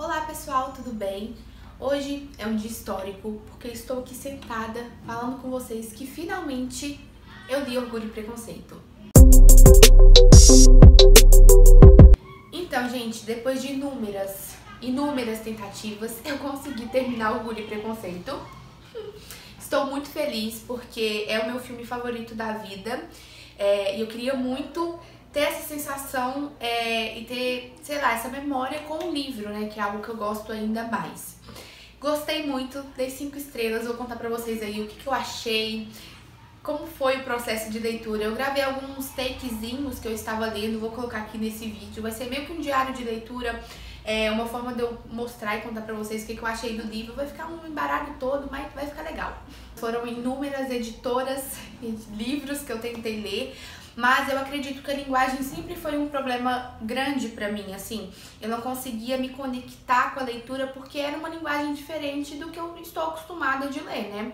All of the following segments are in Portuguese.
Olá pessoal, tudo bem? Hoje é um dia histórico porque estou aqui sentada falando com vocês que finalmente eu li Orgulho e Preconceito. Então, gente, depois de inúmeras tentativas, eu consegui terminar Orgulho e Preconceito. Estou muito feliz porque é o meu filme favorito da vida e eu queria muito ter essa sensação e ter, sei lá, essa memória com o livro, né, que é algo que eu gosto ainda mais. Gostei muito, dei 5 estrelas, vou contar pra vocês aí o que eu achei, como foi o processo de leitura. Eu gravei alguns takezinhos que eu estava lendo, vou colocar aqui nesse vídeo, vai ser meio que um diário de leitura, uma forma de eu mostrar e contar pra vocês o que eu achei do livro. Vai ficar um embaralho todo, mas vai ficar legal. Foram inúmeras editoras e livros que eu tentei ler, mas eu acredito que a linguagem sempre foi um problema grande pra mim, assim. Eu não conseguia me conectar com a leitura porque era uma linguagem diferente do que eu estou acostumada de ler, né?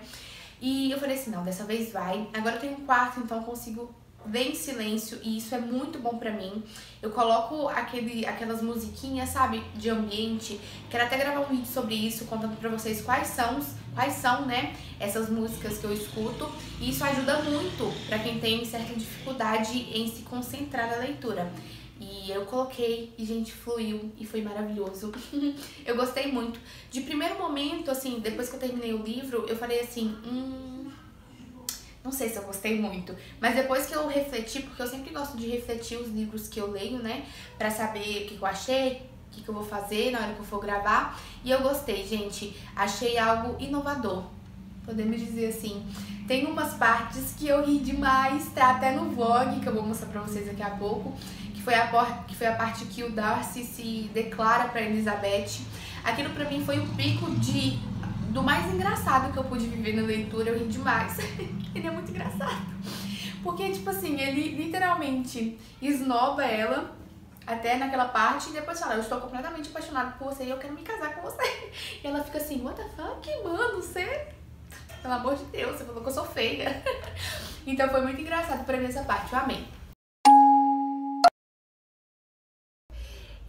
E eu falei assim, não, dessa vez vai. Agora eu tenho um quarto, então eu consigo ler em silêncio e isso é muito bom pra mim. Eu coloco aquelas musiquinhas, sabe, de ambiente. Quero até gravar um vídeo sobre isso, contando pra vocês quais são, né, essas músicas que eu escuto. E isso ajuda muito pra quem tem certa dificuldade em se concentrar na leitura. E eu coloquei e, gente, fluiu e foi maravilhoso. Eu gostei muito. De primeiro momento, assim, depois que eu terminei o livro, eu falei assim, não sei se eu gostei muito, mas depois que eu refleti, porque eu sempre gosto de refletir os livros que eu leio, né, pra saber o que eu achei, o que eu vou fazer na hora que eu for gravar, e eu gostei, gente, achei algo inovador, podemos dizer assim. Tem umas partes que eu ri demais, tá até no vlog, que eu vou mostrar pra vocês daqui a pouco, que foi a parte que o Darcy se declara pra Elizabeth. Aquilo pra mim foi o pico do mais engraçado que eu pude viver na leitura, eu ri demais. Ele é muito engraçado. Porque, tipo assim, ele literalmente esnoba ela até naquela parte e depois fala, eu estou completamente apaixonado por você e eu quero me casar com você. E ela fica assim, what the fuck, mano, você... Pelo amor de Deus, você falou que eu sou feia. Então foi muito engraçado pra mim essa parte, eu amei.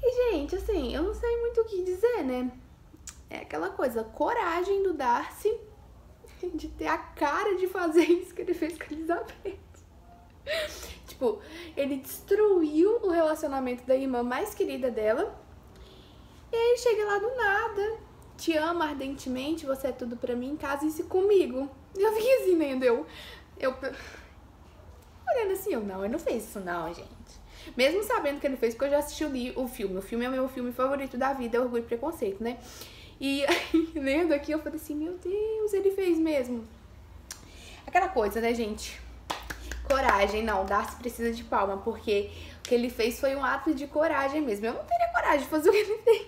E, gente, assim, eu não sei muito o que dizer, né? É aquela coisa, coragem do Darcy de ter a cara de fazer isso que ele fez com a Elizabeth. Tipo, ele destruiu o relacionamento da irmã mais querida dela. E aí chega lá do nada. Te amo ardentemente, você é tudo pra mim, case-se comigo. E eu fiquei assim, meio eu olhando assim, eu não fiz isso não, gente. Mesmo sabendo que ele fez, porque eu já assisti o filme. O filme é o meu filme favorito da vida, é Orgulho e Preconceito, né? E aí, lendo aqui, eu falei assim, meu Deus, ele fez mesmo. Aquela coisa, né, gente? Coragem, não, Darcy precisa de palma, porque o que ele fez foi um ato de coragem mesmo. Eu não teria coragem de fazer o que ele fez.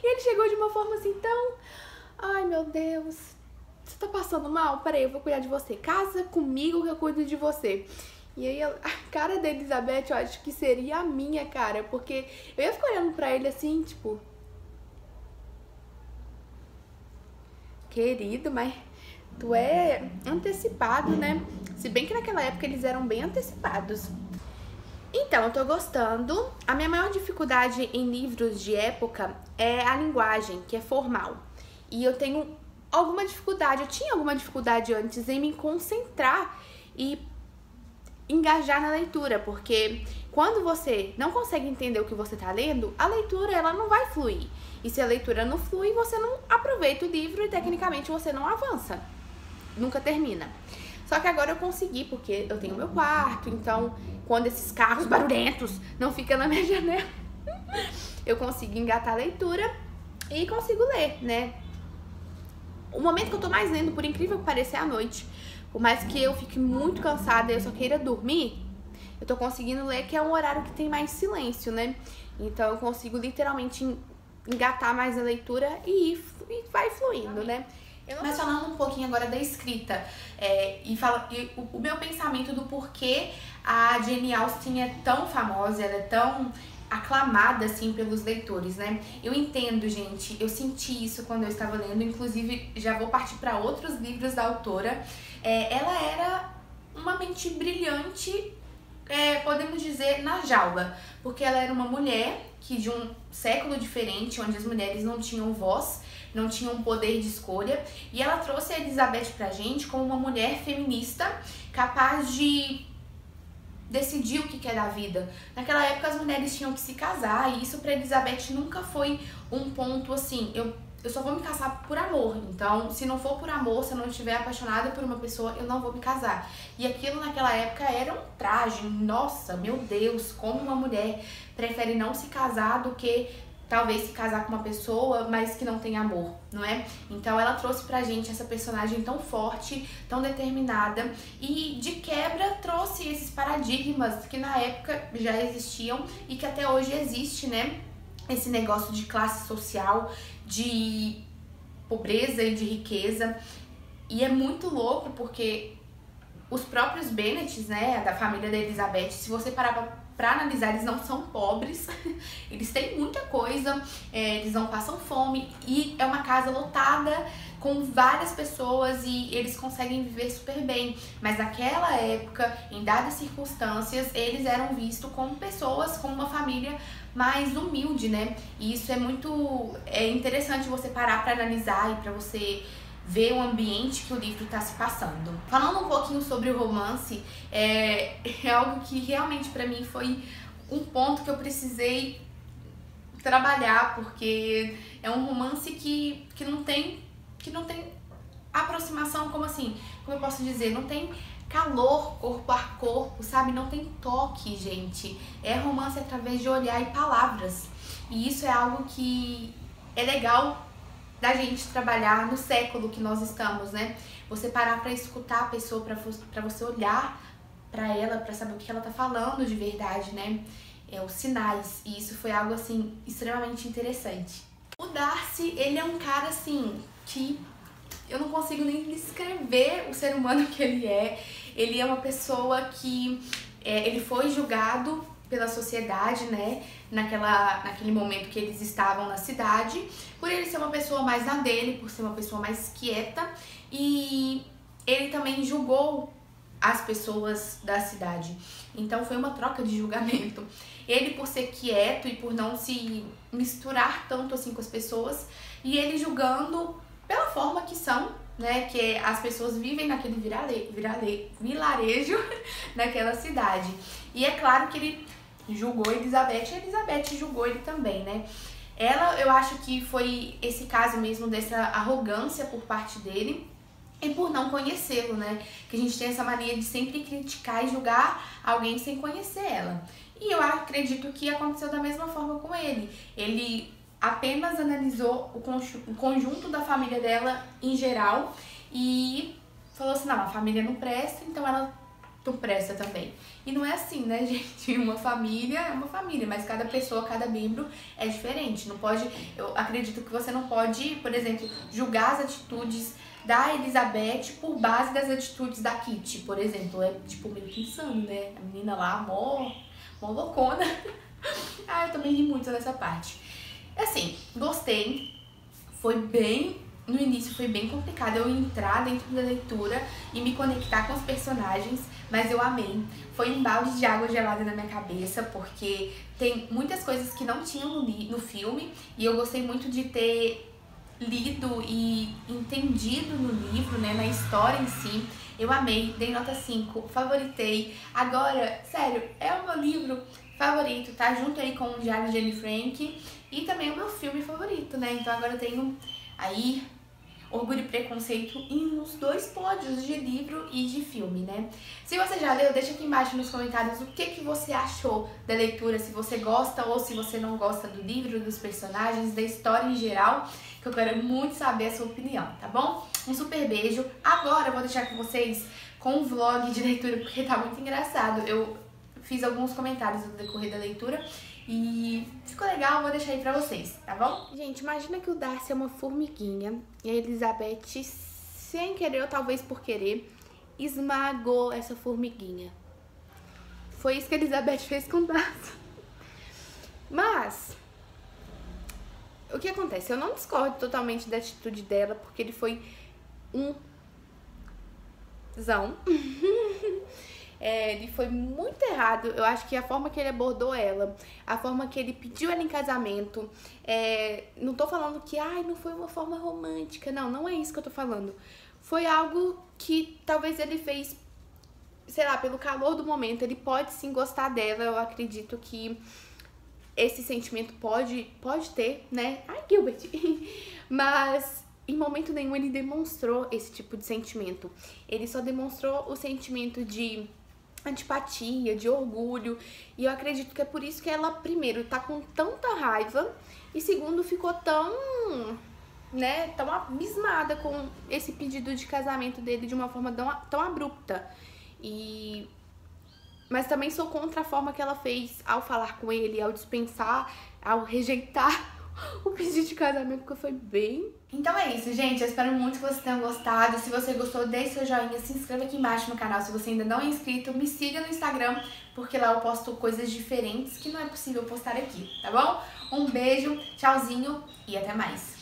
E ele chegou de uma forma assim, tão... Ai, meu Deus, você tá passando mal? Peraí, eu vou cuidar de você. Casa comigo que eu cuido de você. E aí, a cara da Elizabeth, eu acho que seria a minha cara, porque eu ia ficar olhando pra ele assim, tipo... Querido, mas tu é antecipado, né? Se bem que naquela época eles eram bem antecipados. Então, eu tô gostando. A minha maior dificuldade em livros de época é a linguagem, que é formal. E eu tenho alguma dificuldade, eu tinha alguma dificuldade antes em me concentrar e engajar na leitura, porque quando você não consegue entender o que você tá lendo, a leitura ela não vai fluir. E se a leitura não flui, você não aproveita o livro e tecnicamente você não avança. Nunca termina. Só que agora eu consegui, porque eu tenho meu quarto, então quando esses carros barulhentos não ficam na minha janela, eu consigo engatar a leitura e consigo ler, né? O momento que eu tô mais lendo, por incrível que pareça, é à noite. Por mais que eu fique muito cansada e eu só queira dormir, eu tô conseguindo ler, que é um horário que tem mais silêncio, né? Então eu consigo literalmente engatar mais a leitura e vai fluindo, né? Mas falando um pouquinho agora da escrita, o meu pensamento do porquê a Jane Austen é tão famosa, ela é tão aclamada, assim, pelos leitores, né? Eu entendo, gente, eu senti isso quando eu estava lendo, inclusive já vou partir para outros livros da autora. Ela era uma mente brilhante podemos dizer, na jaula, porque ela era uma mulher que de um século diferente, onde as mulheres não tinham voz, não tinham poder de escolha, e ela trouxe a Elizabeth pra gente como uma mulher feminista capaz de decidir o que é da vida. Naquela época as mulheres tinham que se casar, e isso pra Elizabeth nunca foi um ponto assim, eu só vou me casar por amor. Então, se não for por amor, se eu não estiver apaixonada por uma pessoa, eu não vou me casar. E aquilo naquela época era um traje. Nossa, meu Deus, como uma mulher prefere não se casar do que talvez se casar com uma pessoa, mas que não tem amor, não é? Então ela trouxe pra gente essa personagem tão forte, tão determinada, e de quebra trouxe esses paradigmas que na época já existiam e que até hoje existe, né? Esse negócio de classe social, de pobreza e de riqueza. E é muito louco porque os próprios Bennets, né, da família da Elizabeth, se você parar pra analisar, eles não são pobres, eles têm muita coisa, eles não passam fome, e é uma casa lotada com várias pessoas e eles conseguem viver super bem. Mas naquela época, em dadas circunstâncias, eles eram vistos como pessoas, como uma família mais humilde, né? E isso é muito interessante você parar pra analisar e pra você ver o ambiente que o livro está se passando. Falando um pouquinho sobre o romance, é algo que realmente para mim foi um ponto que eu precisei trabalhar, porque é um romance que não tem aproximação, como eu posso dizer, não tem calor corpo a corpo, sabe? Não tem toque, gente. É romance através de olhar e palavras. E isso é algo que é legal da gente trabalhar no século que nós estamos, né? Você parar pra escutar a pessoa, pra você olhar pra ela, pra saber o que ela tá falando de verdade, né? Os sinais. E isso foi algo, assim, extremamente interessante. O Darcy, ele é um cara, assim, que eu não consigo nem descrever o ser humano que ele é. Ele é uma pessoa que ele foi julgado pela sociedade, né, naquele momento que eles estavam na cidade, por ele ser uma pessoa mais na dele, por ser uma pessoa mais quieta, e ele também julgou as pessoas da cidade. Então foi uma troca de julgamento. Ele por ser quieto e por não se misturar tanto assim com as pessoas, e ele julgando pela forma que são, né, que as pessoas vivem naquele vilarejo naquela cidade. E é claro que ele julgou Elizabeth e Elizabeth julgou ele também, né? Eu acho que foi esse caso mesmo dessa arrogância por parte dele e por não conhecê-lo, né? Que a gente tem essa mania de sempre criticar e julgar alguém sem conhecer ela. E eu acredito que aconteceu da mesma forma com ele. Ele apenas analisou o conjunto da família dela em geral e falou assim, não, a família não presta, então ela não presta também. E não é assim, né, gente? Uma família é uma família, mas cada pessoa, cada membro é diferente. Não pode, eu acredito que você não pode, por exemplo, julgar as atitudes da Elizabeth por base das atitudes da Kitty, por exemplo. É tipo meio que insano, né? A menina lá, mó loucona. Eu também ri muito dessa parte. Assim, gostei. No início foi bem complicado eu entrar dentro da leitura e me conectar com os personagens, mas eu amei. Foi um balde de água gelada na minha cabeça, porque tem muitas coisas que não tinham no filme, e eu gostei muito de ter lido e entendido no livro, né, na história em si. Eu amei, dei nota 5, favoritei. Agora, sério, é o meu livro favorito, tá junto aí com o Diário de Anne Frank e também o meu filme favorito, né? Então agora eu tenho aí Orgulho e Preconceito nos 2 pódios de livro e de filme, né? Se você já leu, deixa aqui embaixo nos comentários o que você achou da leitura, se você gosta ou se você não gosta do livro, dos personagens, da história em geral, que eu quero muito saber a sua opinião, tá bom? Um super beijo. Agora eu vou deixar com vocês com um vlog de leitura, porque tá muito engraçado. Eu fiz alguns comentários no decorrer da leitura e ficou legal, vou deixar aí pra vocês, tá bom? Gente, imagina que o Darcy é uma formiguinha e a Elizabeth, sem querer ou talvez por querer, esmagou essa formiguinha. Foi isso que a Elizabeth fez com o Darcy. Mas o que acontece? Eu não discordo totalmente da atitude dela, porque ele foi um zão. Ele foi muito errado. Eu acho que a forma que ele abordou ela, a forma que ele pediu ela em casamento, não tô falando que não foi uma forma romântica, não é isso que eu tô falando. Foi algo que talvez ele fez, sei lá, pelo calor do momento. Ele pode sim gostar dela, eu acredito que esse sentimento pode ter, né? Ai, Gilbert! Mas em momento nenhum ele demonstrou esse tipo de sentimento. Ele só demonstrou o sentimento de antipatia, de orgulho. E eu acredito que é por isso que ela, primeiro, tá com tanta raiva e segundo, ficou tão abismada com esse pedido de casamento dele de uma forma tão abrupta. Mas também sou contra a forma que ela fez ao falar com ele, ao dispensar, ao rejeitar o pedido de casamento, que foi bem... Então é isso, gente. Eu espero muito que vocês tenham gostado. Se você gostou, deixe seu joinha, se inscreva aqui embaixo no canal. Se você ainda não é inscrito, me siga no Instagram, porque lá eu posto coisas diferentes que não é possível postar aqui, tá bom? Um beijo, tchauzinho e até mais.